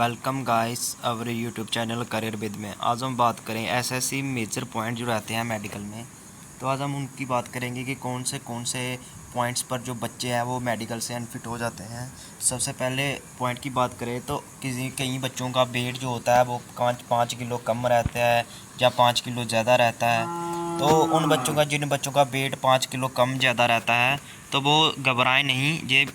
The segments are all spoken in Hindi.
Welcome guys our YouTube channel career with में। आज हम बात करें एसएससी मेजर पॉइंट जो रहते हैं मेडिकल में। तो आज हम उनकी बात करेंगे कि कौन से पॉइंट्स पर जो बच्चे हैं वो मेडिकल से अनफिट हो जाते हैं। सबसे पहले पॉइंट की बात करें तो कई बच्चों का वेट जो होता है वो 5 किलो कम रहता है या 5 किलो ज़्यादा रहता है। तो उन बच्चों का जिन बच्चों का वेट 5 किलो कम ज़्यादा रहता है तो वो घबराएं नहीं, ये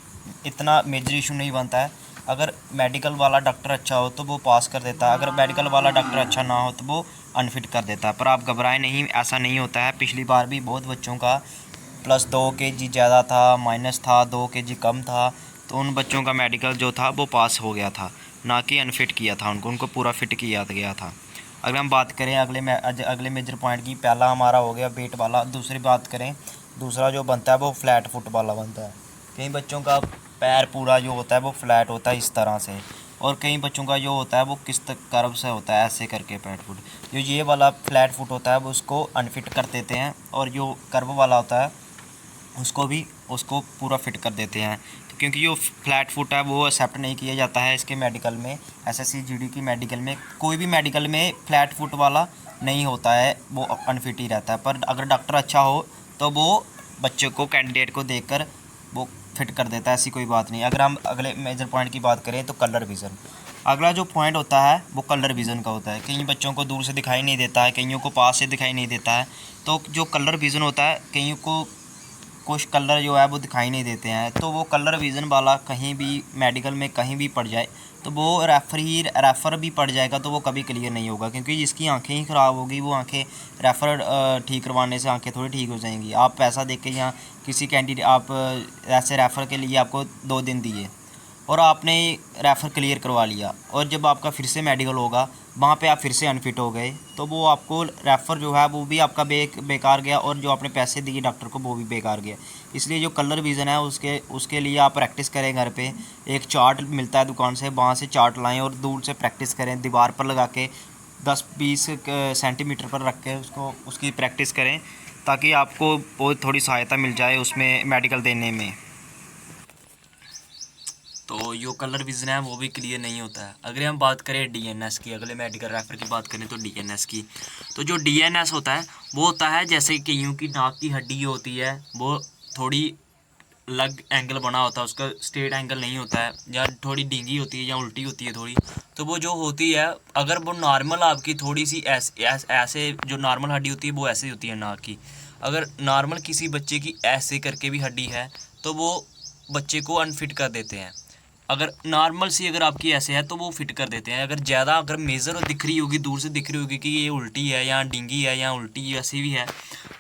इतना मेजर इशू नहीं बनता है। अगर मेडिकल वाला डॉक्टर अच्छा हो तो वो पास कर देता है, अगर मेडिकल वाला डॉक्टर अच्छा ना हो तो वो अनफिट कर देता है। पर आप घबराएं नहीं, ऐसा नहीं होता है। पिछली बार भी बहुत बच्चों का +2 kg ज़्यादा था, माइनस था, 2 kg कम था, तो उन बच्चों का मेडिकल जो था वो पास हो गया था, ना कि अनफिट किया था उनको पूरा फिट किया गया था। अगर हम बात करें अगले मेजर पॉइंट की, पहला हमारा हो गया वेट वाला। दूसरी बात करें, दूसरा जो बनता है वो फ्लैट फुट वाला बनता है। कई बच्चों का पैर पूरा जो होता है वो फ्लैट होता है इस तरह से, और कई बच्चों का जो होता है वो किस कर्व से होता है, ऐसे करके फ्लैट फुट। जो ये वाला फ्लैट फुट होता है वो उसको अनफिट कर देते हैं, और जो कर्व वाला होता है उसको पूरा फिट कर देते हैं। तो क्योंकि जो फ्लैट फुट है वो एक्सेप्ट नहीं किया जाता है इसके मेडिकल में, एसएससी जीडी की मेडिकल में कोई भी मेडिकल में फ्लैट फुट वाला नहीं होता है, वो अनफिट ही रहता है। पर अगर डॉक्टर अच्छा हो तो वो बच्चे को, कैंडिडेट को देखकर वो फिट कर देता है, ऐसी कोई बात नहीं। अगर हम अगले मेजर पॉइंट की बात करें तो कलर विज़न। अगला जो पॉइंट होता है वो कलर विज़न का होता है। कई बच्चों को दूर से दिखाई नहीं देता है, कईयों को पास से दिखाई नहीं देता है। तो जो कलर विज़न होता है, कईयों को कुछ कलर जो है वो दिखाई नहीं देते हैं, तो वो कलर विज़न वाला कहीं भी मेडिकल में कहीं भी पड़ जाए तो वो रेफ़र भी पड़ जाएगा तो वो कभी क्लियर नहीं होगा, क्योंकि जिसकी आंखें ही ख़राब होगी वो आंखें रेफ़र ठीक करवाने से आंखें थोड़ी ठीक हो जाएंगी। आप पैसा दे के यहाँ किसी कैंडिडेट आप ऐसे रेफ़र के लिए आपको 2 दिन दिए और आपने रेफ़र क्लियर करवा लिया, और जब आपका फिर से मेडिकल होगा वहाँ पे आप फिर से अनफिट हो गए, तो वो आपको रेफ़र जो है वो भी आपका बेकार गया, और जो आपने पैसे दिए डॉक्टर को वो भी बेकार गया। इसलिए जो कलर विज़न है उसके लिए आप प्रैक्टिस करें घर पे। एक चार्ट मिलता है दुकान से, वहाँ से चार्ट लाएँ और दूर से प्रैक्टिस करें, दीवार पर लगा के 10-20 सेंटीमीटर पर रख के उसकी प्रैक्टिस करें, ताकि आपको बहुत थोड़ी सहायता मिल जाए उसमें मेडिकल देने में। तो जो कलर विज़न है वो भी क्लियर नहीं होता है। अगर हम बात करें डीएनएस की, अगले मेडिकल रेफर की बात करें तो डीएनएस की, तो जो डीएनएस होता है वो होता है जैसे कईयों की नाक की हड्डी होती है वो थोड़ी अलग एंगल बना होता है, उसका स्ट्रेट एंगल नहीं होता है, या थोड़ी डींगी होती है या उल्टी होती है थोड़ी। तो वो जो होती है, अगर वो नॉर्मल आपकी थोड़ी सी ऐसे जो नॉर्मल हड्डी होती है वो ऐसे होती है नाक की, अगर नॉर्मल किसी बच्चे की ऐसे करके भी हड्डी है तो वो बच्चे को अनफिट कर देते हैं। अगर नॉर्मल सी अगर आपकी ऐसे है तो वो फिट कर देते हैं। अगर मेज़र दिख रही होगी, दूर से दिख रही होगी कि ये उल्टी है या डींगी है या उल्टी ऐसी भी है,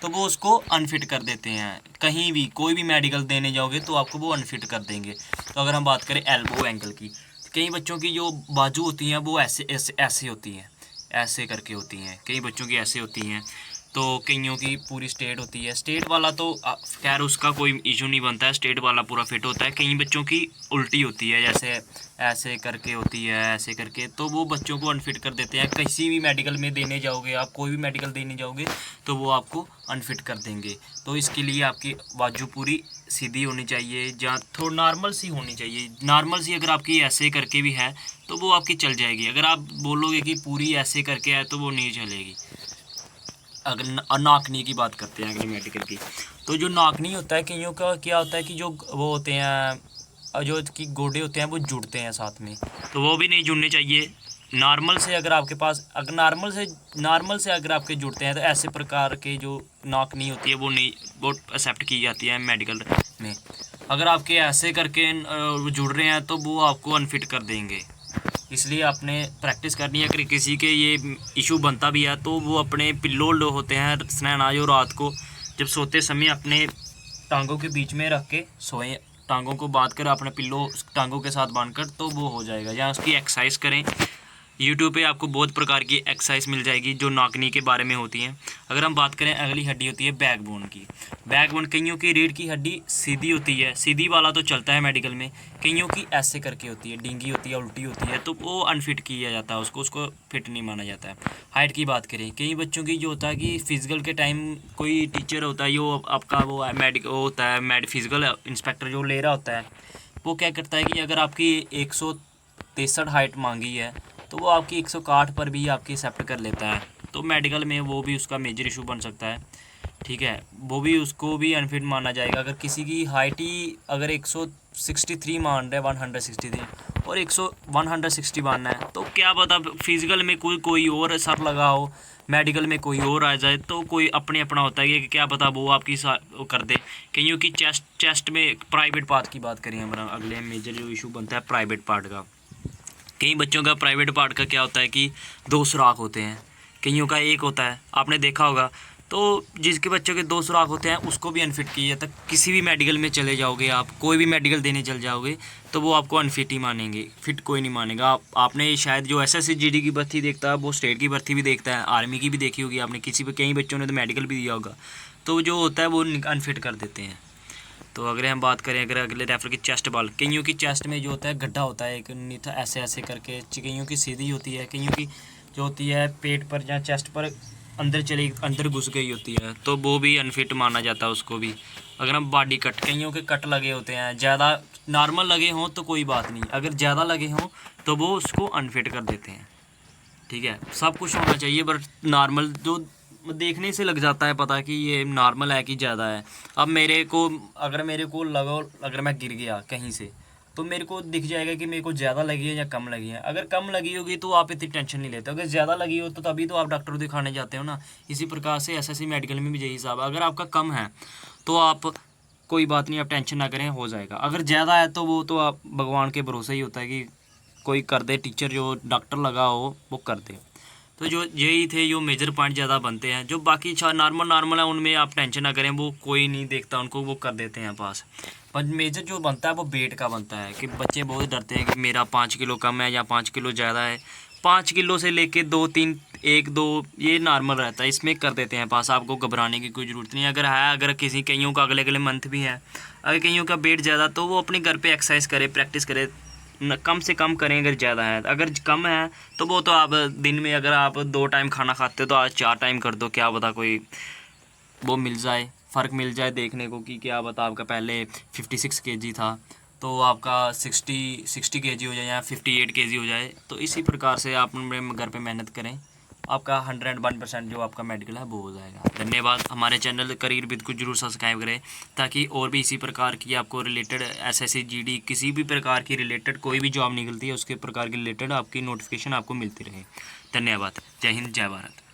तो वो उसको अनफिट कर देते हैं। कहीं भी कोई भी मेडिकल देने जाओगे तो आपको वो अनफिट कर देंगे। तो अगर हम बात करें एल्बो एंगल की, कई बच्चों की जो बाजू होती हैं वो ऐसे ऐसे ऐसे होती हैं, ऐसे करके होती हैं, कई बच्चों की ऐसे होती हैं, तो कईयों की पूरी स्ट्रेट होती है। स्ट्रेट वाला तो खैर उसका कोई इशू नहीं बनता है, स्ट्रेट वाला पूरा फिट होता है। कई बच्चों की उल्टी होती है, जैसे ऐसे करके होती है, ऐसे करके, तो वो बच्चों को अनफिट कर देते हैं। किसी भी मेडिकल में देने जाओगे, आप कोई भी मेडिकल देने जाओगे तो वो आपको अनफिट कर देंगे। तो इसके लिए आपकी बाजू पूरी सीधी होनी चाहिए, जहाँ थोड़ा नॉर्मल सी होनी चाहिए। नॉर्मल सी अगर आपकी ऐसे करके भी है तो वो आपकी चल जाएगी। अगर आप बोलोगे कि पूरी ऐसे करके है तो वो नहीं चलेगी। अगर नाकनी की बात करते हैं अगले मेडिकल की, तो जो नाकनी होता है, कईयों का क्या होता है कि जो वो होते हैं, जो कि गोडे होते हैं वो जुड़ते हैं साथ में, तो वो भी नहीं जुड़ने चाहिए। नॉर्मल से अगर आपके पास, अगर नॉर्मल से अगर आपके जुड़ते हैं तो ऐसे प्रकार के जो नाकनी होती है वो नहीं, वो एक्सेप्ट की जाती है मेडिकल में। अगर आपके ऐसे करके जुड़ रहे हैं तो वो आपको अनफिट कर देंगे। इसलिए आपने प्रैक्टिस करनी है। अगर किसी के ये इशू बनता भी है तो वो अपने पिल्लो लो होते हैं स्नैना, जो रात को जब सोते समय अपने टांगों के बीच में रख के सोएं, टांगों को बांध कर अपने पिल्लो टांगों के साथ बांध कर, तो वो हो जाएगा। या उसकी एक्सरसाइज करें, यूट्यूब पे आपको बहुत प्रकार की एक्सरसाइज मिल जाएगी जो नाकनी के बारे में होती हैं। अगर हम बात करें, अगली हड्डी होती है बैकबोन की। बैकबोन, कईयों की रीढ़ की हड्डी सीधी होती है, सीधी वाला तो चलता है मेडिकल में, कईयों की ऐसे करके होती है, डींगी होती है, उल्टी होती है, तो वो अनफिट किया जाता है, उसको फिट नहीं माना जाता है। हाइट की बात करें, कई बच्चों की जो होता है कि फिजिकल के टाइम कोई टीचर होता है जो आपका वो होता है फिजिकल इंस्पेक्टर जो ले रहा होता है, वो क्या करता है कि अगर आपकी 163 हाइट मांगी है, तो वो आपकी 161 पर भी आपकी एक्सेप्ट कर लेता है। तो मेडिकल में वो भी उसका मेजर इशू बन सकता है, ठीक है, वो भी उसको भी अनफिट माना जाएगा। अगर किसी की हाइट ही अगर 163 मान रहे हैं, 163 और 160 मानना है, तो क्या पता फिज़िकल में कोई और सर लगा हो, मेडिकल में कोई और आ जाए, तो कोई अपने अपना होता है कि क्या पता वो आपकी वो कर दे। कईयों की चेस्ट में प्राइवेट पार्ट की बात करें हमारा अगले मेजर जो इशू बनता है प्राइवेट पार्ट का। कई बच्चों का प्राइवेट पार्ट का क्या होता है कि 2 सुराख होते हैं, कईयों का 1 होता है, आपने देखा होगा। तो जिसके बच्चों के 2 सुराख होते हैं उसको भी अनफिट किया जाता है। किसी भी मेडिकल में चले जाओगे आप, कोई भी मेडिकल देने चल जाओगे, तो वो आपको अनफिट ही मानेंगे, फिट कोई नहीं मानेगा। आपने शायद जो SSC GD की भर्ती देखता है वो स्टेट की भर्ती भी देखता है, आर्मी की भी देखी होगी आपने, किसी पे कई बच्चों ने तो मेडिकल भी दिया होगा, तो जो होता है वो अनफिट कर देते हैं। तो अगर हम बात करें अगर अगले रेफर की चेस्ट बाल, कईयों की चेस्ट में जो होता है गड्ढा होता है एक नीचे ऐसे ऐसे करके, कईयों की सीधी होती है, कईयों की जो होती है पेट पर या चेस्ट पर अंदर घुस गई होती है, तो वो भी अनफिट माना जाता है उसको भी। अगर हम बॉडी कट, कईयों के कट लगे होते हैं, ज़्यादा नॉर्मल लगे हों तो कोई बात नहीं, अगर ज़्यादा लगे हों तो वो उसको अनफिट कर देते हैं, ठीक है। सब कुछ होना चाहिए, बट नॉर्मल जो देखने से लग जाता है पता कि ये नॉर्मल है कि ज़्यादा है। अब अगर मेरे को लगा, अगर मैं गिर गया कहीं से, तो मेरे को दिख जाएगा कि मेरे को ज़्यादा लगी है या कम लगी है। अगर कम लगी होगी तो आप इतनी टेंशन नहीं लेते, अगर ज़्यादा लगी हो तो तभी तो आप डॉक्टर को दिखाने जाते हो ना। इसी प्रकार से SSC मेडिकल में भी यही हिसाब है। अगर आपका कम है तो आप कोई बात नहीं, आप टेंशन ना करें, हो जाएगा। अगर ज़्यादा है तो वो तो आप भगवान के भरोसे ही होता है कि कोई कर दे, टीचर जो डॉक्टर लगा हो वो कर दे। तो जो यही थे जो मेजर पॉइंट ज़्यादा बनते हैं, जो बाकी नॉर्मल है उनमें आप टेंशन ना करें, वो कोई नहीं देखता उनको, वो कर देते हैं पास। पर मेजर जो बनता है वो वेट का बनता है कि बच्चे बहुत डरते हैं कि मेरा 5 किलो कम है या 5 किलो ज़्यादा है। 5 किलो से लेके 2-3 1-2 ये नॉर्मल रहता है, इसमें कर देते हैं पास, आपको घबराने की कोई ज़रूरत नहीं। अगर है, अगर किसी कईयों का अगले अगले मंथ भी है, अगर कईयों का वेट ज़्यादा, तो वो अपने घर पे एक्सरसाइज करे, प्रैक्टिस करे, कम से कम करें। अगर ज़्यादा है, अगर कम है तो वो तो आप दिन में अगर आप 2 टाइम खाना खाते हो तो आज 4 टाइम कर दो, क्या पता कोई वो मिल जाए, फ़र्क मिल जाए देखने को कि क्या पता आपका पहले 56 kg था तो आपका 60 kg हो जाए या 58 kg हो जाए। तो इसी प्रकार से आप घर पे मेहनत करें, आपका 101% जो आपका मेडिकल है वो हो जाएगा। धन्यवाद। हमारे चैनल करियर विद को जरूर सब्सक्राइब करें, ताकि और भी इसी प्रकार की आपको रिलेटेड SSC GD किसी भी प्रकार की रिलेटेड कोई भी जॉब निकलती है उसके प्रकार के रिलेटेड आपकी नोटिफिकेशन आपको मिलती रहे। धन्यवाद। जय हिंद, जय भारत।